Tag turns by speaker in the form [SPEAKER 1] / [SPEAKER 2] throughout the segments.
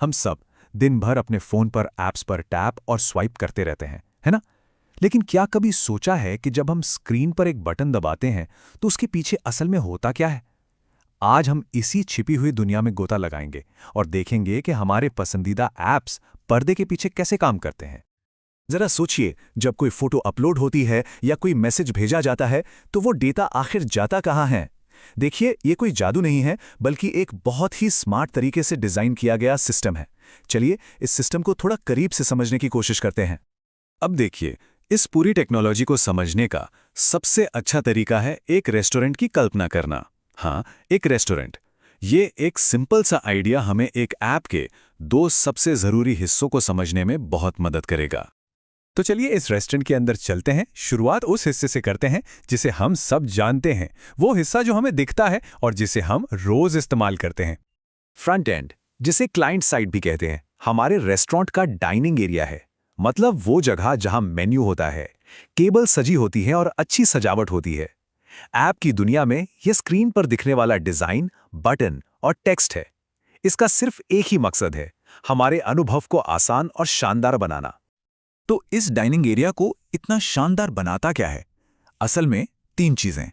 [SPEAKER 1] हम सब दिन भर अपने फोन पर ऐप्स पर टैप और स्वाइप करते रहते हैं, है ना? लेकिन क्या कभी सोचा है कि जब हम स्क्रीन पर एक बटन दबाते हैं तो उसके पीछे असल में होता क्या है? आज हम इसी छिपी हुई दुनिया में गोता लगाएंगे और देखेंगे कि हमारे पसंदीदा ऐप्स पर्दे के पीछे कैसे काम करते हैं।
[SPEAKER 2] जरा सोचिए, जब कोई फोटो अपलोड होती है या कोई मैसेज भेजा जाता है तो वो डेटा आखिर जाता कहाँ है? देखिए, ये कोई जादू नहीं है, बल्कि एक बहुत ही स्मार्ट तरीके से डिजाइन किया गया सिस्टम है। चलिए इस सिस्टम को थोड़ा करीब से समझने की कोशिश करते हैं।
[SPEAKER 1] अब देखिए, इस पूरी टेक्नोलॉजी को समझने का सबसे अच्छा तरीका है एक रेस्टोरेंट की कल्पना करना। हाँ, एक रेस्टोरेंट। ये एक सिंपल सा आइडिया हमें एक ऐप के दो सबसे ज़रूरी हिस्सों को समझने में बहुत मदद करेगा। तो चलिए इस रेस्टोरेंट के अंदर चलते हैं। शुरुआत उस हिस्से से करते हैं जिसे हम सब जानते हैं, वो हिस्सा जो हमें दिखता है और जिसे हम रोज इस्तेमाल करते हैं।
[SPEAKER 2] फ्रंट एंड, जिसे क्लाइंट साइड भी कहते हैं, हमारे रेस्टोरेंट का डाइनिंग एरिया है। मतलब वो जगह जहां मेन्यू होता है, केबल सजी होती है और अच्छी सजावट होती है। ऐप की दुनिया में यह स्क्रीन पर दिखने वाला डिजाइन, बटन और टेक्स्ट है। इसका सिर्फ एक ही मकसद है, हमारे अनुभव को आसान और शानदार बनाना।
[SPEAKER 1] तो इस डाइनिंग एरिया को इतना शानदार बनाता क्या है? असल में तीन चीजें।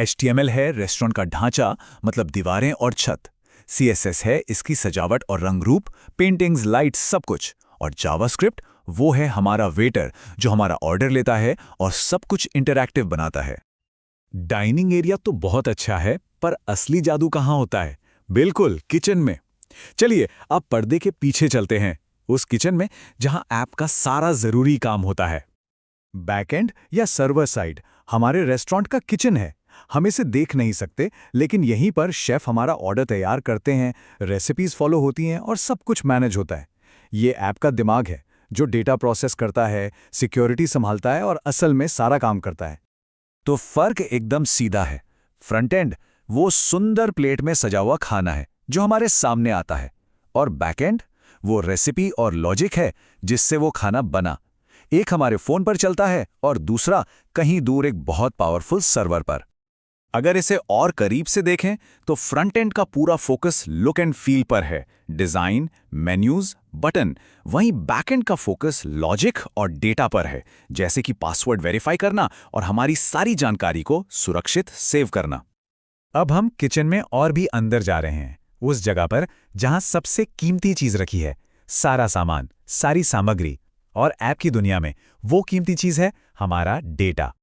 [SPEAKER 1] HTML है रेस्टोरेंट का ढांचा, मतलब दीवारें और छत। CSS है इसकी सजावट और रंग रूप, पेंटिंग्स, लाइट्स, सब कुछ। और जावास्क्रिप्ट वो है हमारा वेटर जो हमारा ऑर्डर लेता है और सब कुछ इंटरैक्टिव बनाता है। डाइनिंग एरिया तो बहुत अच्छा है, पर असली जादू कहाँ होता है? बिल्कुल, किचन में। चलिए अब पर्दे के पीछे चलते हैं, उस किचन में जहां ऐप का सारा जरूरी काम होता है। बैकएंड या सर्वर साइड हमारे रेस्टोरेंट का किचन है। हम इसे देख नहीं सकते, लेकिन यहीं पर शेफ हमारा ऑर्डर तैयार करते हैं, रेसिपीज फॉलो होती हैं और सब कुछ मैनेज होता है। ये ऐप का दिमाग है जो डेटा प्रोसेस करता है, सिक्योरिटी संभालता है और असल में सारा काम करता है।
[SPEAKER 2] तो फर्क एकदम सीधा है। फ्रंट एंड वो सुंदर प्लेट में सजा हुआ खाना है जो हमारे सामने आता है, और बैकएंड वो रेसिपी और लॉजिक है जिससे वो खाना बना। एक हमारे फोन पर चलता है और दूसरा कहीं दूर एक बहुत पावरफुल सर्वर पर। अगर इसे और करीब से देखें तो फ्रंट एंड का पूरा फोकस लुक एंड फील पर है, डिजाइन, मेन्यूज, बटन। वहीं बैकएंड का फोकस लॉजिक और डेटा पर है, जैसे कि पासवर्ड वेरीफाई करना और हमारी सारी जानकारी को सुरक्षित सेव करना।
[SPEAKER 1] अब हम किचन में और भी अंदर जा रहे हैं, उस जगह पर जहां सबसे कीमती चीज रखी है, सारा सामान, सारी सामग्री। और ऐप की दुनिया में वो कीमती चीज है हमारा डेटा।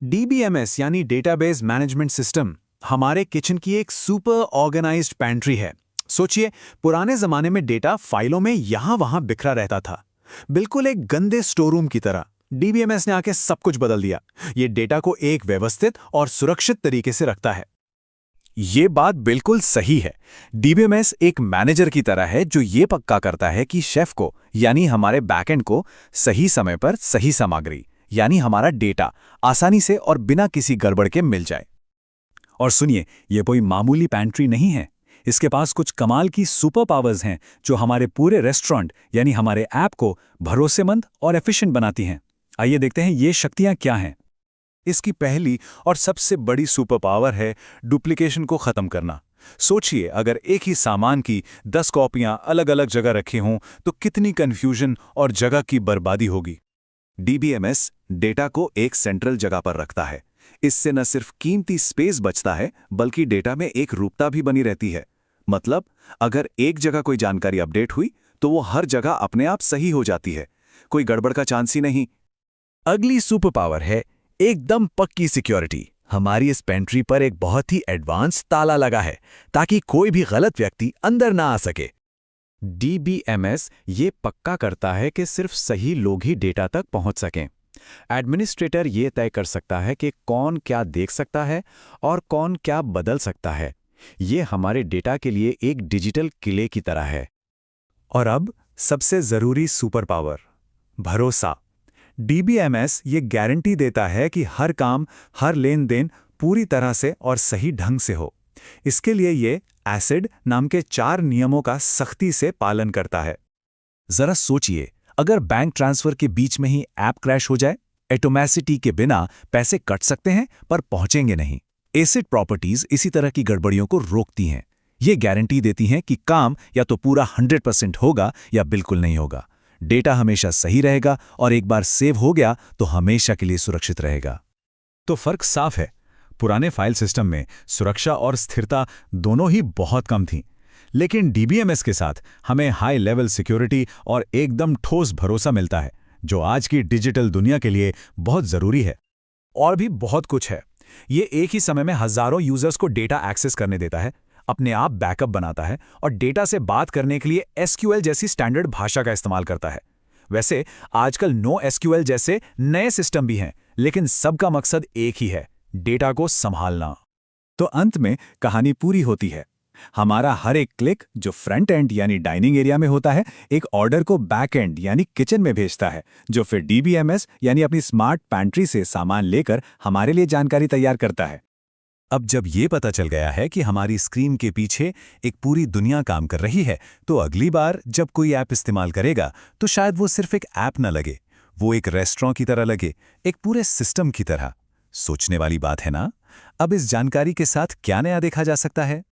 [SPEAKER 1] DBMS यानी डेटाबेस मैनेजमेंट सिस्टम हमारे किचन की एक सुपर ऑर्गेनाइज्ड पैंट्री है। सोचिए, पुराने जमाने में डेटा फाइलों में यहां-वहां बिखरा रहता था, बिल्कुल एक गंदे स्टोर-रूम की तरह। DBMS ने आके सब कुछ बदल दिया। ये डेटा को एक व्यवस्थित और सुरक्षित तरीके से रखता है।
[SPEAKER 2] ये बात बिल्कुल सही है। DBMS एक मैनेजर की तरह है जो ये पक्का करता है कि शेफ को, यानी हमारे बैकएंड को, सही समय पर सही सामग्री, यानी हमारा डेटा, आसानी से और बिना किसी गड़बड़ के मिल जाए।
[SPEAKER 1] और सुनिए, ये कोई मामूली पैंट्री नहीं है। इसके पास कुछ कमाल की सुपर पावर्स हैं जो हमारे पूरे रेस्टोरेंट यानी हमारे ऐप को भरोसेमंद और एफिशिएंट बनाती हैं। आइए देखते हैं ये शक्तियां क्या हैं।
[SPEAKER 2] इसकी पहली और सबसे बड़ी सुपर पावर है डुप्लीकेशन को खत्म करना। सोचिए, अगर एक ही सामान की 10 कॉपियां अलग अलग जगह रखी हों तो कितनी कंफ्यूजन और जगह की बर्बादी होगी। DBMS डेटा को एक सेंट्रल जगह पर रखता है। इससे न सिर्फ कीमती स्पेस बचता है, बल्कि डेटा में एक रूपता भी बनी रहती है। मतलब अगर एक जगह कोई जानकारी अपडेट हुई तो वो हर जगह अपने आप सही हो जाती है, कोई गड़बड़ का चांस ही नहीं।
[SPEAKER 1] अगली सुपर पावर है एकदम पक्की सिक्योरिटी। हमारी इस पेंट्री पर एक बहुत ही एडवांस ताला लगा है ताकि कोई भी गलत व्यक्ति अंदर ना आ सके। DBMS ये पक्का करता है कि सिर्फ सही लोग ही डेटा तक पहुंच सकें। एडमिनिस्ट्रेटर ये तय कर सकता है कि कौन क्या देख सकता है और कौन क्या बदल सकता है। ये हमारे डेटा के लिए एक डिजिटल किले की तरह है। और अब सबसे जरूरी सुपर पावर, भरोसा। DBMS ये गारंटी देता है कि हर काम, हर लेन देन पूरी तरह से और सही ढंग से हो। इसके लिए ये एसिड नाम के 4 नियमों का सख्ती से पालन करता है। जरा सोचिए, अगर बैंक ट्रांसफर के बीच में ही ऐप क्रैश हो जाए, एटोमेसिटी के बिना पैसे कट सकते हैं पर पहुंचेंगे नहीं। एसिड प्रॉपर्टीज इसी तरह की गड़बड़ियों को रोकती हैं। ये गारंटी देती हैं कि काम या तो पूरा 100% होगा या बिल्कुल नहीं होगा। डेटा हमेशा सही रहेगा और एक बार सेव हो गया तो हमेशा के लिए सुरक्षित रहेगा। तो फर्क साफ है, पुराने फाइल सिस्टम में सुरक्षा और स्थिरता दोनों ही बहुत कम थीं, लेकिन डीबीएमएस के साथ हमें हाई लेवल सिक्योरिटी और एकदम ठोस भरोसा मिलता है, जो आज की डिजिटल दुनिया के लिए बहुत ज़रूरी है। और भी बहुत कुछ है। ये एक ही समय में हज़ारों यूजर्स को डेटा एक्सेस करने देता है, अपने आप बैकअप बनाता है और डेटा से बात करने के लिए एसक्यूएल जैसी स्टैंडर्ड भाषा का इस्तेमाल करता है। वैसे आजकल नो एसक्यूएल जैसे नए सिस्टम भी हैं, लेकिन सबका मकसद एक ही है, डेटा को संभालना। तो अंत में कहानी पूरी होती है। हमारा हर एक क्लिक जो फ्रंट एंड यानी डाइनिंग एरिया में होता है, एक ऑर्डर को बैक एंड यानी किचन में भेजता है, जो फिर डीबीएमएस यानी अपनी स्मार्ट पैंट्री से सामान लेकर हमारे लिए जानकारी तैयार करता है। अब जब ये पता चल गया है कि हमारी स्क्रीन के पीछे एक पूरी दुनिया काम कर रही है, तो अगली बार जब कोई ऐप इस्तेमाल करेगा तो शायद वो सिर्फ एक ऐप न लगे, वो एक रेस्टोरेंट की तरह लगे, एक पूरे सिस्टम की तरह। सोचने वाली बात है ना? अब इस जानकारी के साथ क्या नया देखा जा सकता है?